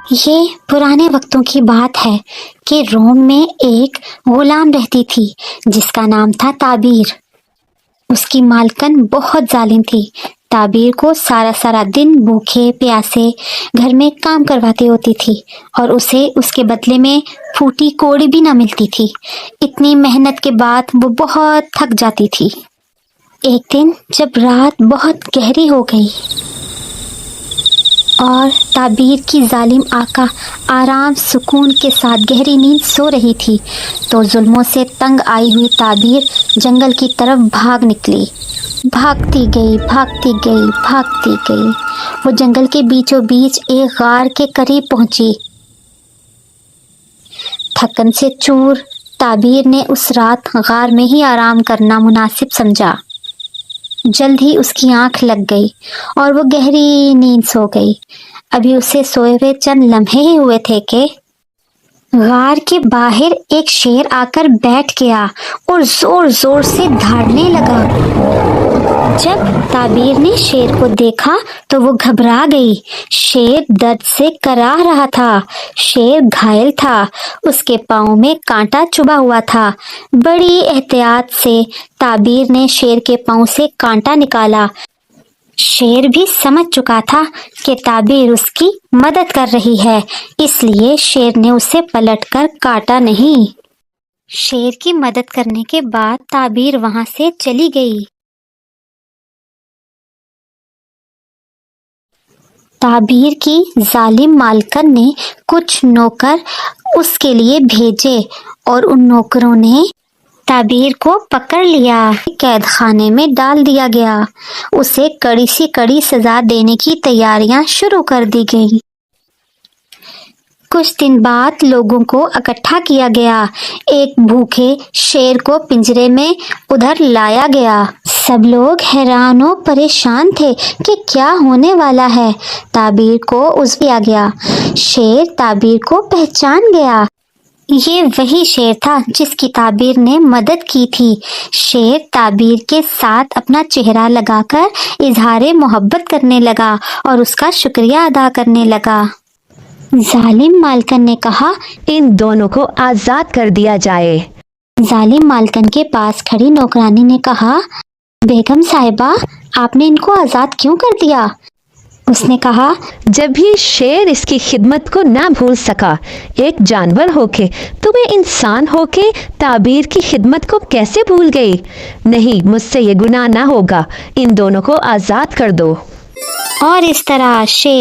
یہ پرانے وقتوں کی بات ہے کہ روم میں ایک غلام رہتی تھی جس کا نام تھا تعبیر۔ اس کی مالکن بہت ظالم تھی۔ تعبیر کو سارا دن بھوکے پیاسے گھر میں کام کرواتی ہوتی تھی اور اسے اس کے بدلے میں پھوٹی کوڑی بھی نہ ملتی تھی۔ اتنی محنت کے بعد وہ بہت تھک جاتی تھی۔ ایک دن جب رات بہت گہری ہو گئی اور تعبیر کی ظالم آقا آرام سکون کے ساتھ گہری نیند سو رہی تھی تو ظلموں سے تنگ آئی ہوئی تعبیر جنگل کی طرف بھاگ نکلی۔ بھاگتی گئی وہ جنگل کے بیچوں بیچ ایک غار کے قریب پہنچی۔ تھکن سے چور تعبیر نے اس رات غار میں ہی آرام کرنا مناسب سمجھا۔ جلد ہی اس کی آنکھ لگ گئی اور وہ گہری نیند سو گئی۔ ابھی اسے سوئے ہوئے چند لمحے ہی ہوئے تھے کہ غار کے باہر ایک شیر آ کر بیٹھ گیا اور زور زور سے دھاڑنے لگا۔ جب تعبیر نے شیر کو دیکھا تو وہ گھبرا گئی۔ شیر درد سے کراہ رہا تھا۔ شیر گھائل تھا، اس کے پاؤں میں کانٹا چبھا ہوا تھا۔ بڑی احتیاط سے تعبیر نے شیر کے پاؤں سے کانٹا نکالا۔ شیر بھی سمجھ چکا تھا کہ تعبیر اس کی مدد کر رہی ہے، اس لیے شیر نے اسے پلٹ کر کاٹا نہیں۔ شیر کی مدد کرنے کے بعد تعبیر وہاں سے چلی گئی۔ تعبیر کی ظالم مالکن نے کچھ نوکر اس کے لیے بھیجے اور ان نوکروں نے تعبیر کو پکڑ لیا۔ قید خانے میں ڈال دیا گیا۔ اسے کڑی سی کڑی سزا دینے کی تیاریاں شروع کر دی گئیں۔ کچھ دن بعد لوگوں کو اکٹھا کیا گیا۔ ایک بھوکے شیر کو پنجرے میں ادھر لایا گیا۔ سب لوگ حیران و پریشان تھے کہ کیا ہونے والا ہے۔ تعبیر کو عزم دیا گیا۔ شیر تعبیر کو پہچان گیا۔ یہ وہی شیر تھا جس کی تعبیر نے مدد کی تھی۔ شیر تعبیر کے ساتھ اپنا چہرہ لگا کر اظہار محبت کرنے لگا اور اس کا شکریہ ادا کرنے لگا۔ ظالم مالکن نے کہا، ان دونوں کو آزاد کر دیا جائے۔ ظالم مالکن کے پاس کھڑی نوکرانی نے کہا، بیگم صاحبہ، آپ نے ان کو آزاد کیوں کر دیا؟ اس نے کہا، جب بھی شیر اس کی خدمت کو نہ بھول سکا، ایک جانور ہو کے تمہیں انسان ہو کے تعبیر کی خدمت کو کیسے بھول گئی؟ نہیں، مجھ سے یہ گناہ نہ ہوگا، ان دونوں کو آزاد کر دو۔ اور اس طرح شیر